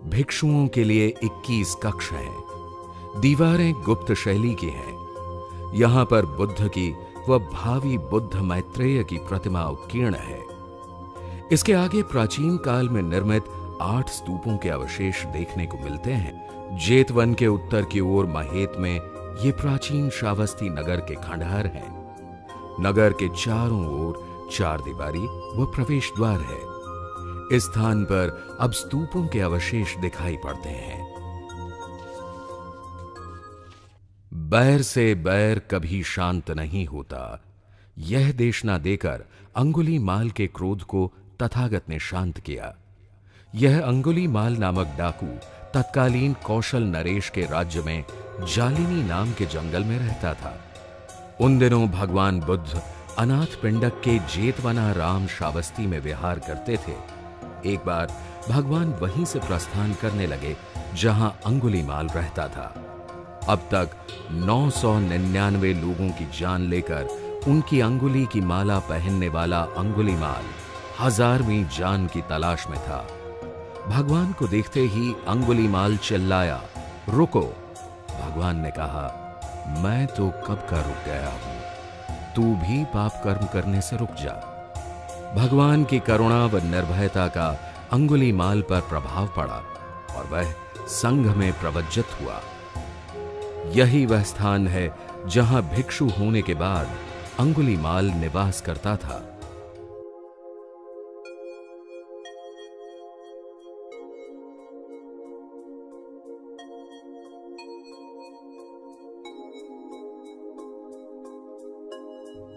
भिक्षुओं के लिए 21 कक्ष हैं। दीवारें गुप्त शैली की हैं। यहां पर बुद्ध की व भावी बुद्ध मैत्रेय की प्रतिमा उत्कीर्ण है। इसके आगे प्राचीन काल में निर्मित 8 स्तूपों के अवशेष देखने को मिलते हैं। जेतवन के उत्तर की ओर महेत में ये प्राचीन श्रावस्ती नगर के खंडहर हैं। नगर के चारों ओर 4 दीवारी व प्रवेश द्वार है। इस स्थान पर अब स्तूपों के अवशेष दिखाई पड़ते हैं। बैर से बैर कभी शांत नहीं होता, यह देशना देकर अंगुलीमाल के क्रोध को तथागत ने शांत किया। यह अंगुलीमाल नामक डाकू तत्कालीन कौशल नरेश के राज्य में जालिनी नाम के जंगल में रहता था। उन दिनों भगवान बुद्ध अनाथ पिंडक के जेतवनाराम श्रावस्ती में विहार करते थे। एक बार भगवान वहीं से प्रस्थान करने लगे जहां अंगुलीमाल रहता था। अब तक 999 लोगों की जान लेकर उनकी अंगुली की माला पहनने वाला अंगुलीमाल 1000वीं जान की तलाश में था। भगवान को देखते ही अंगुलीमाल चिल्लाया, रुको। भगवान ने कहा, मैं तो कब का रुक गया हूं, तू भी पाप कर्म करने से रुक जा। भगवान की करुणा व निर्भयता का अंगुलीमाल पर प्रभाव पड़ा और वह संघ में प्रवज्जित हुआ। यही वह स्थान है जहां भिक्षु होने के बाद अंगुलीमाल निवास करता था।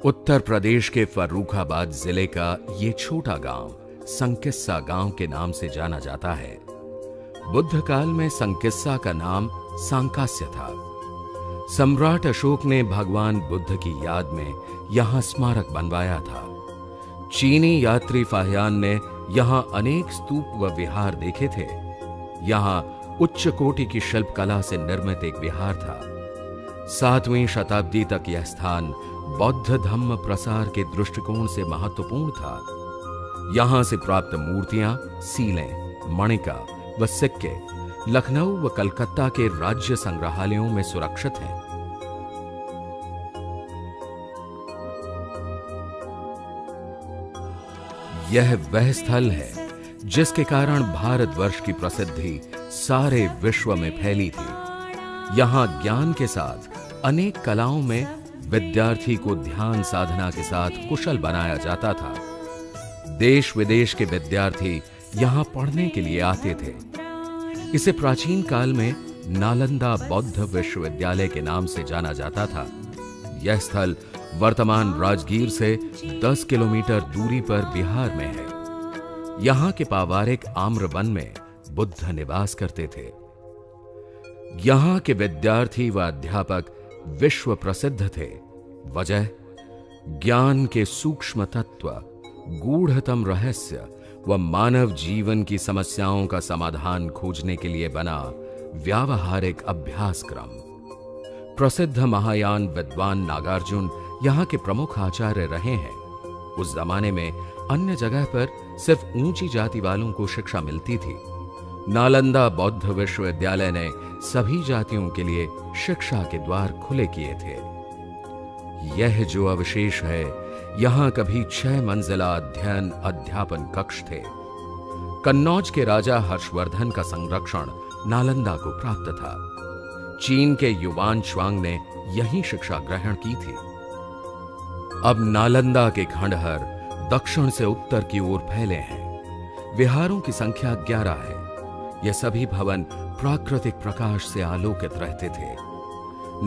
उत्तर प्रदेश के फर्रुखाबाद जिले का ये छोटा गांव संकिस्सा गांव के नाम से जाना जाता है। बुद्ध काल में संकिस्सा का नाम सांकास्य था। सम्राट अशोक ने भगवान बुद्ध की याद में यहां स्मारक बनवाया था। चीनी यात्री फाहियान ने यहां अनेक स्तूप व विहार देखे थे। यहां उच्च कोटि की शिल्प कला से निर्मित एक विहार था। 7वीं शताब्दी तक यह स्थान बौद्ध धम्म प्रसार के दृष्टिकोण से महत्वपूर्ण था। यहां से प्राप्त मूर्तियां, सीलें, मणिका व सिक्के लखनऊ व कलकत्ता के राज्य संग्रहालयों में सुरक्षित हैं। यह वह स्थल है जिसके कारण भारतवर्ष की प्रसिद्धि सारे विश्व में फैली थी। यहां ज्ञान के साथ अनेक कलाओं में विद्यार्थी को ध्यान साधना के साथ कुशल बनाया जाता था। देश विदेश के विद्यार्थी यहां पढ़ने के लिए आते थे। इसे प्राचीन काल में नालंदा बौद्ध विश्वविद्यालय के नाम से जाना जाता था। यह स्थल वर्तमान राजगीर से 10 किलोमीटर दूरी पर बिहार में है। यहां के पावारिक आम्र वन में बुद्ध निवास करते थे। यहां के विद्यार्थी व अध्यापक विश्व प्रसिद्ध थे। वजह ज्ञान के सूक्ष्म तत्व, गूढ़तम रहस्य व मानव जीवन की समस्याओं का समाधान खोजने के लिए बना व्यावहारिक अभ्यासक्रम। प्रसिद्ध महायान विद्वान नागार्जुन यहां के प्रमुख आचार्य रहे हैं। उस जमाने में अन्य जगह पर सिर्फ ऊंची जाति वालों को शिक्षा मिलती थी। नालंदा बौद्ध विश्वविद्यालय ने सभी जातियों के लिए शिक्षा के द्वार खुले किए थे। यह जो अवशेष है, यहां कभी 6 मंजिला अध्ययन अध्यापन कक्ष थे। कन्नौज के राजा हर्षवर्धन का संरक्षण नालंदा को प्राप्त था। चीन के युवान श्वांग ने यही शिक्षा ग्रहण की थी। अब नालंदा के खंडहर दक्षिण से उत्तर की ओर फैले हैं। विहारों की संख्या 11 है। ये सभी भवन प्राकृतिक प्रकाश से आलोकित रहते थे।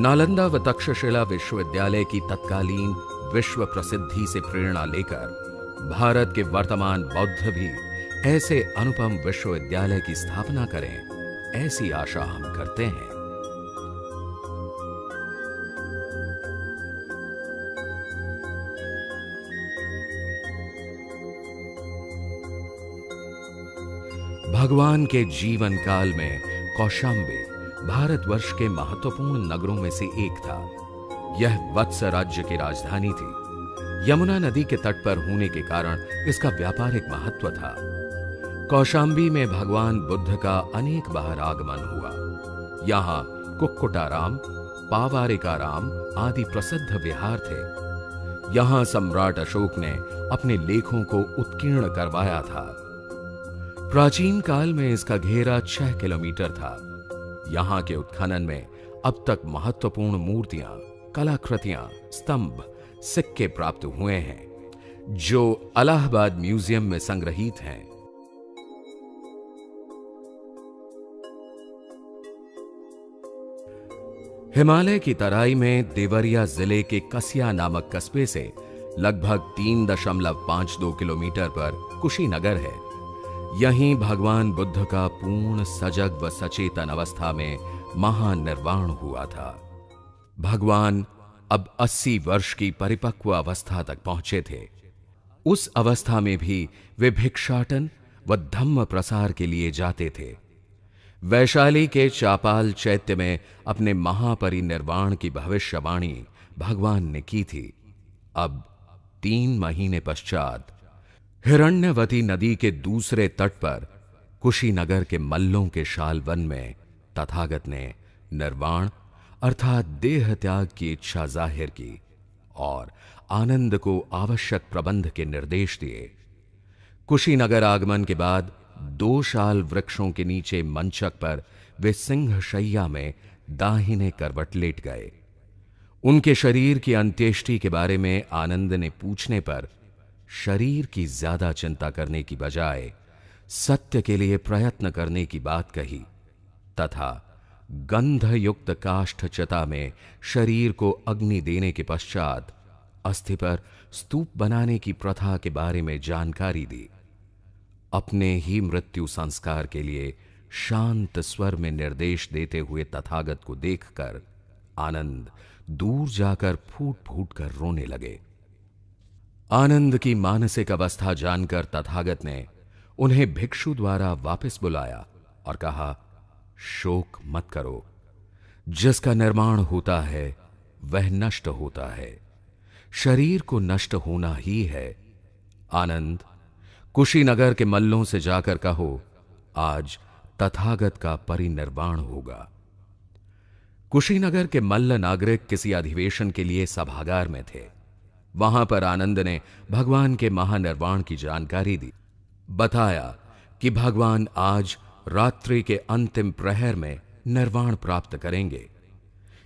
नालंदा व तक्षशिला विश्वविद्यालय की तत्कालीन विश्व प्रसिद्धि से प्रेरणा लेकर भारत के वर्तमान बौद्ध भी ऐसे अनुपम विश्वविद्यालय की स्थापना करें, ऐसी आशा हम करते हैं। भगवान के जीवन काल में कौशांबी भारतवर्ष के महत्वपूर्ण नगरों में से एक था। यह वत्स राज्य की राजधानी थी। यमुना नदी के तट पर होने के कारण इसका व्यापारिक महत्व था। कौशांबी में भगवान बुद्ध का अनेक बार आगमन हुआ। यहां कुक्कुटाराम, पावारिकाराम आदि प्रसिद्ध विहार थे। यहां सम्राट अशोक ने अपने लेखों को उत्कीर्ण करवाया था। प्राचीन काल में इसका घेरा 6 किलोमीटर था। यहां के उत्खनन में अब तक महत्वपूर्ण मूर्तियां, कलाकृतियां, स्तंभ, सिक्के प्राप्त हुए हैं, जो इलाहाबाद म्यूजियम में संग्रहीत हैं। हिमालय की तराई में देवरिया जिले के कसिया नामक कस्बे से लगभग 3.52 किलोमीटर पर कुशीनगर है। यहीं भगवान बुद्ध का पूर्ण सजग व सचेतन अवस्था में महानिर्वाण हुआ था। भगवान अब 80 वर्ष की परिपक्व अवस्था तक पहुंचे थे। उस अवस्था में भी वे भिक्षाटन व धम्म प्रसार के लिए जाते थे। वैशाली के चापाल चैत्य में अपने महापरिनिर्वाण की भविष्यवाणी भगवान ने की थी। अब 3 महीने पश्चात हिरण्यवती नदी के दूसरे तट पर कुशीनगर के मल्लों के शालवन में तथागत ने निर्वाण अर्थात देह त्याग की इच्छा जाहिर की और आनंद को आवश्यक प्रबंध के निर्देश दिए। कुशीनगर आगमन के बाद 2 शाल वृक्षों के नीचे मंचक पर वे सिंह शैया में दाहिने करवट लेट गए। उनके शरीर की अंत्येष्टि के बारे में आनंद ने पूछने पर शरीर की ज्यादा चिंता करने की बजाय सत्य के लिए प्रयत्न करने की बात कही तथा गंध युक्त काष्ठ चिता में शरीर को अग्नि देने के पश्चात अस्थि पर स्तूप बनाने की प्रथा के बारे में जानकारी दी। अपने ही मृत्यु संस्कार के लिए शांत स्वर में निर्देश देते हुए तथागत को देखकर आनंद दूर जाकर फूट फूट कर रोने लगे। आनंद की मानसिक अवस्था जानकर तथागत ने उन्हें भिक्षु द्वारा वापस बुलाया और कहा, शोक मत करो। जिसका निर्माण होता है वह नष्ट होता है। शरीर को नष्ट होना ही है। आनंद, कुशीनगर के मल्लों से जाकर कहो, आज तथागत का परिनिर्वाण होगा। कुशीनगर के मल्ल नागरिक किसी अधिवेशन के लिए सभागार में थे। वहां पर आनंद ने भगवान के महानिर्वाण की जानकारी दी। बताया कि भगवान आज रात्रि के अंतिम प्रहर में निर्वाण प्राप्त करेंगे।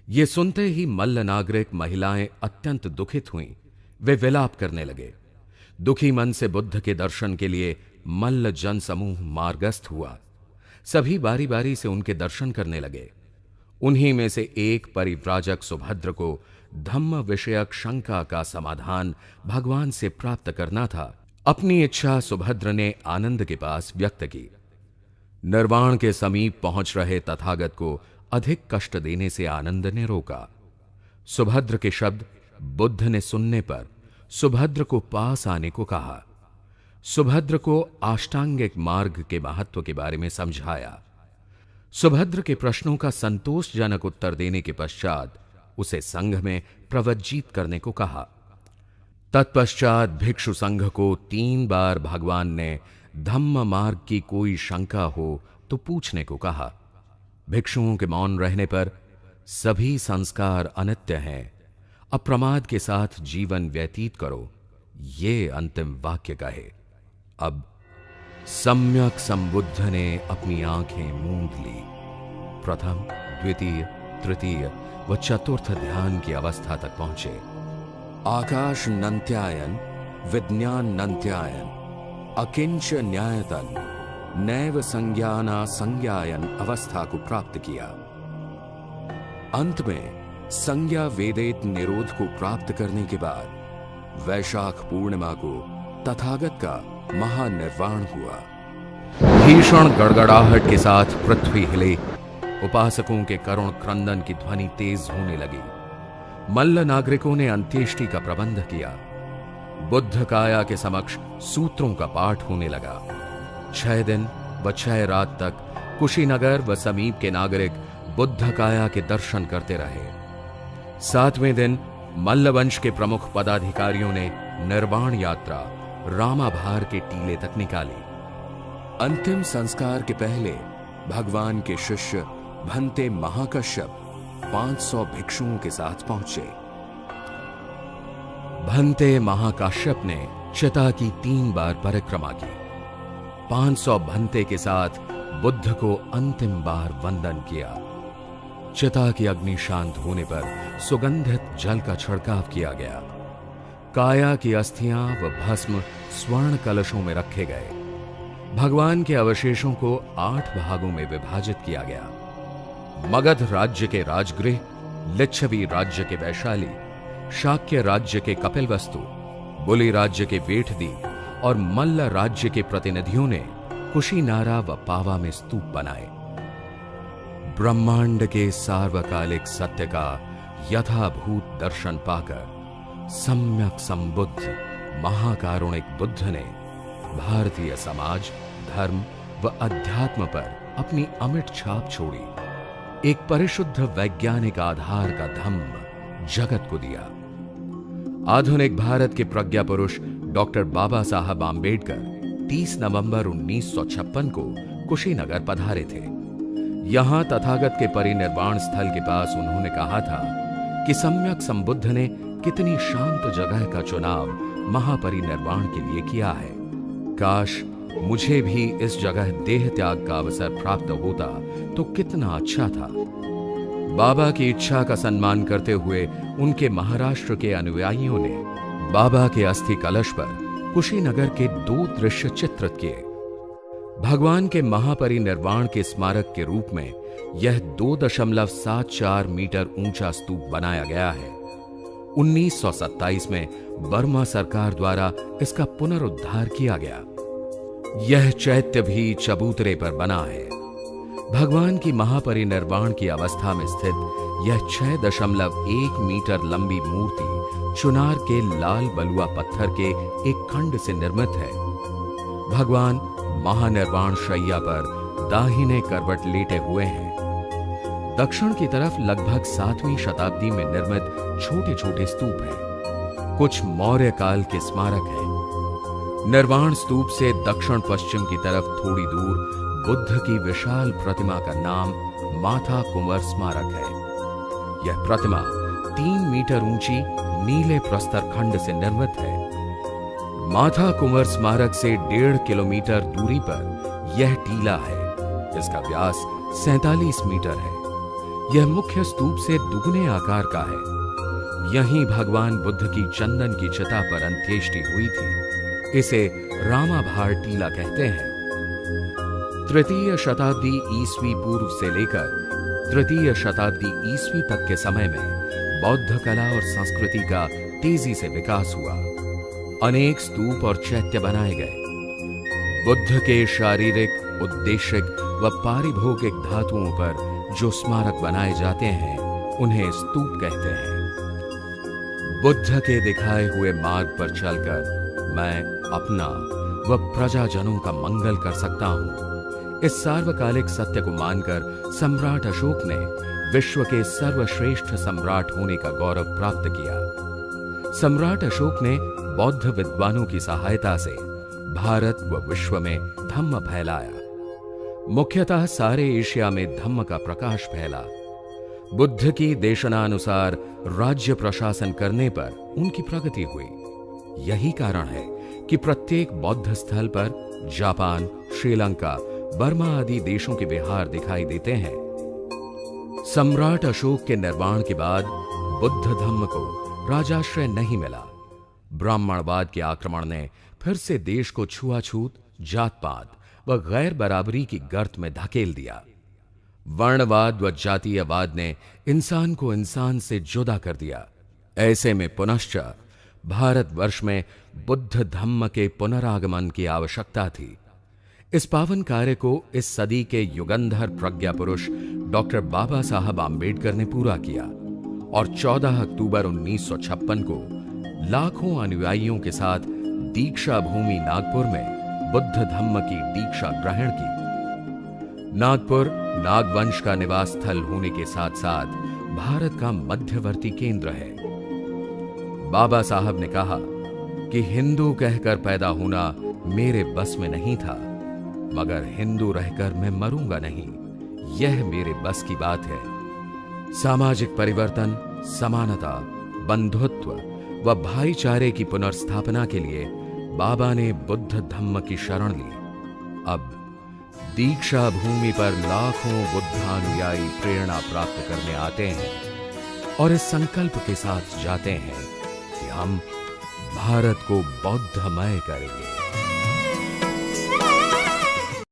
ये सुनते ही मल्ल नागरिक महिलाएं अत्यंत दुखित हुईं। वे विलाप करने लगे। दुखी मन से बुद्ध के दर्शन के लिए मल्ल जन समूह मार्गस्थ हुआ। सभी बारी बारी से उनके दर्शन करने लगे। उन्हीं में से एक परिव्राजक सुभद्र को धम्म विषयक शंका का समाधान भगवान से प्राप्त करना था। अपनी इच्छा सुभद्र ने आनंद के पास व्यक्त की। निर्वाण के समीप पहुंच रहे तथागत को अधिक कष्ट देने से आनंद ने रोका। सुभद्र के शब्द बुद्ध ने सुनने पर सुभद्र को पास आने को कहा। सुभद्र को अष्टांगिक मार्ग के महत्व के बारे में समझाया। सुभद्र के प्रश्नों का संतोषजनक उत्तर देने के पश्चात उसे संघ में प्रवज्जित करने को कहा। तत्पश्चात भिक्षु संघ को 3 बार भगवान ने धम्म मार्ग की कोई शंका हो तो पूछने को कहा। भिक्षुओं के मौन रहने पर सभी संस्कार अनित्य हैं, अप्रमाद के साथ जीवन व्यतीत करो, ये अंतिम वाक्य कहे। अब सम्यक संबुद्ध ने अपनी आंखें मूंद ली। प्रथम, द्वितीय, तृतीय व चतुर्थ ध्यान की अवस्था तक पहुंचे। आकाश नंत्यायन, विज्ञान नंत्यायन, अकिंच न्यायतन, नैव संज्ञाना संज्ञायन अवस्था को प्राप्त किया। अंत में संज्ञा वेदेत निरोध को प्राप्त करने के बाद वैशाख पूर्णिमा को तथागत का महानिर्वाण हुआ। भीषण गड़गड़ाहट के साथ पृथ्वी हिले। उपासकों के करुण क्रंदन की ध्वनि तेज होने लगी। मल्ल नागरिकों ने अंत्येष्टि का प्रबंध किया। बुद्ध काया के समक्ष सूत्रों का पाठ होने लगा। 6 दिन व 6 रात तक कुशीनगर व समीप के नागरिक बुद्ध काया के दर्शन करते रहे। 7वें दिन मल्लवंश के प्रमुख पदाधिकारियों ने निर्वाण यात्रा रामाभार के टीले तक निकाली। अंतिम संस्कार के पहले भगवान के शिष्य भंते महाकश्यप 500 भिक्षुओं के साथ पहुंचे। भंते महाकाश्यप ने चिता की 3 बार परिक्रमा की। 500 भंते के साथ बुद्ध को अंतिम बार वंदन किया। चिता की अग्नि शांत होने पर सुगंधित जल का छिड़काव किया गया। काया की अस्थियां व भस्म स्वर्ण कलशों में रखे गए। भगवान के अवशेषों को 8 भागों में विभाजित किया गया। मगध राज्य के राजगृह, लिच्छवी राज्य के वैशाली, शाक्य राज्य के कपिलवस्तु, बुली राज्य के वेठदीप और मल्ल राज्य के प्रतिनिधियों ने कुशीनारा व पावा में स्तूप बनाए। ब्रह्मांड के सार्वकालिक सत्य का यथाभूत दर्शन पाकर सम्यक संबुद्ध महाकारुणिक बुद्ध ने भारतीय समाज, धर्म व अध्यात्म पर अपनी अमिट छाप छोड़ी। एक परिशुद्ध वैज्ञानिक आधार का धम्म जगत को दिया। आधुनिक भारत के प्रज्ञा पुरुष डॉक्टर बाबा साहब आम्बेडकर 30 नवंबर 1956 को कुशीनगर पधारे थे। यहां तथागत के परिनिर्वाण स्थल के पास उन्होंने कहा था कि सम्यक संबुद्ध ने कितनी शांत जगह का चुनाव महापरिनिर्वाण के लिए किया है। काश मुझे भी इस जगह देह त्याग का अवसर प्राप्त होता तो कितना अच्छा था। बाबा की इच्छा का सम्मान करते हुए उनके महाराष्ट्र के अनुयायियों ने बाबा के अस्थि कलश पर कुशीनगर के 2 दृश्य चित्रित किए। भगवान के महापरिनिर्वाण के स्मारक के रूप में यह 2.74 मीटर ऊंचा स्तूप बनाया गया है। 1927 में बर्मा सरकार द्वारा इसका पुनरुद्धार किया गया। यह चैत्य भी चबूतरे पर बना है। भगवान की महापरिनिर्वाण की अवस्था में स्थित यह 6.1 मीटर लंबी मूर्ति चुनार के लाल बलुआ पत्थर के एक खंड से निर्मित है। भगवान महानिर्वाण शैया पर दाहिने करवट लेटे हुए हैं। दक्षिण की तरफ लगभग 7वीं शताब्दी में निर्मित छोटे छोटे स्तूप हैं। कुछ मौर्य काल के स्मारक हैं। निर्वाण स्तूप से दक्षिण पश्चिम की तरफ थोड़ी दूर बुद्ध की विशाल प्रतिमा का नाम माथा कुंवर स्मारक है। यह प्रतिमा 3 मीटर ऊंची नीले प्रस्तर खंड से निर्मित है। माथा कुंवर स्मारक से 1.5 किलोमीटर दूरी पर यह टीला है। इसका व्यास 47 मीटर है। यह मुख्य स्तूप से दुगने आकार का है। यहीं भगवान बुद्ध की चंदन की चिता पर अंत्येष्टि हुई थी। इसे रामाभार टीला कहते हैं। तृतीय शताब्दी ईस्वी पूर्व से लेकर तृतीय शताब्दी ईस्वी तक के समय में बौद्ध कला और संस्कृति का तेजी से विकास हुआ। अनेक स्तूप और चैत्य बनाए गए। बुद्ध के शारीरिक, उद्देशिक व पारिभोगिक धातुओं पर जो स्मारक बनाए जाते हैं उन्हें स्तूप कहते हैं। बुद्ध के दिखाए हुए मार्ग पर चलकर मैं अपना व प्रजाजनों का मंगल कर सकता हूं। इस सार्वकालिक सत्य को मानकर सम्राट अशोक ने विश्व के सर्वश्रेष्ठ सम्राट होने का गौरव प्राप्त किया। सम्राट अशोक ने बौद्ध विद्वानों की सहायता से भारत व विश्व में धम्म फैलाया। मुख्यतः सारे एशिया में धम्म का प्रकाश फैला। बुद्ध की देशनानुसार राज्य प्रशासन करने पर उनकी प्रगति हुई। यही कारण है कि प्रत्येक बौद्ध स्थल पर जापान, श्रीलंका, बर्मा आदि देशों के विहार दिखाई देते हैं। सम्राट अशोक के निर्माण के बाद बुद्ध धम्म को राजाश्रय नहीं मिला। ब्राह्मणवाद के आक्रमण ने फिर से देश को छुआछूत, जात-पात व गैर बराबरी की गर्त में धकेल दिया। वर्णवाद व जातीयवाद ने इंसान को इंसान से जुदा कर दिया। ऐसे में पुनश्च भारतवर्ष में बुद्ध धम्म के पुनरागमन की आवश्यकता थी। इस पावन कार्य को इस सदी के युगंधर प्रज्ञा पुरुष डॉक्टर बाबा साहब आम्बेडकर ने पूरा किया और 14 अक्टूबर 1956 को लाखों अनुयायियों के साथ दीक्षा भूमि नागपुर में बुद्ध धम्म की दीक्षा ग्रहण की। नागपुर नागवंश का निवास स्थल होने के साथ साथ भारत का मध्यवर्ती केंद्र है। बाबा साहब ने कहा कि हिंदू कहकर पैदा होना मेरे बस में नहीं था, मगर हिंदू रहकर मैं मरूंगा नहीं, यह मेरे बस की बात है। सामाजिक परिवर्तन, समानता, बंधुत्व व भाईचारे की पुनर्स्थापना के लिए बाबा ने बुद्ध धम्म की शरण ली। अब दीक्षा भूमि पर लाखों बुद्धानुयायी प्रेरणा प्राप्त करने आते हैं और इस संकल्प के साथ जाते हैं कि हम भारत को बौद्धमय करेंगे।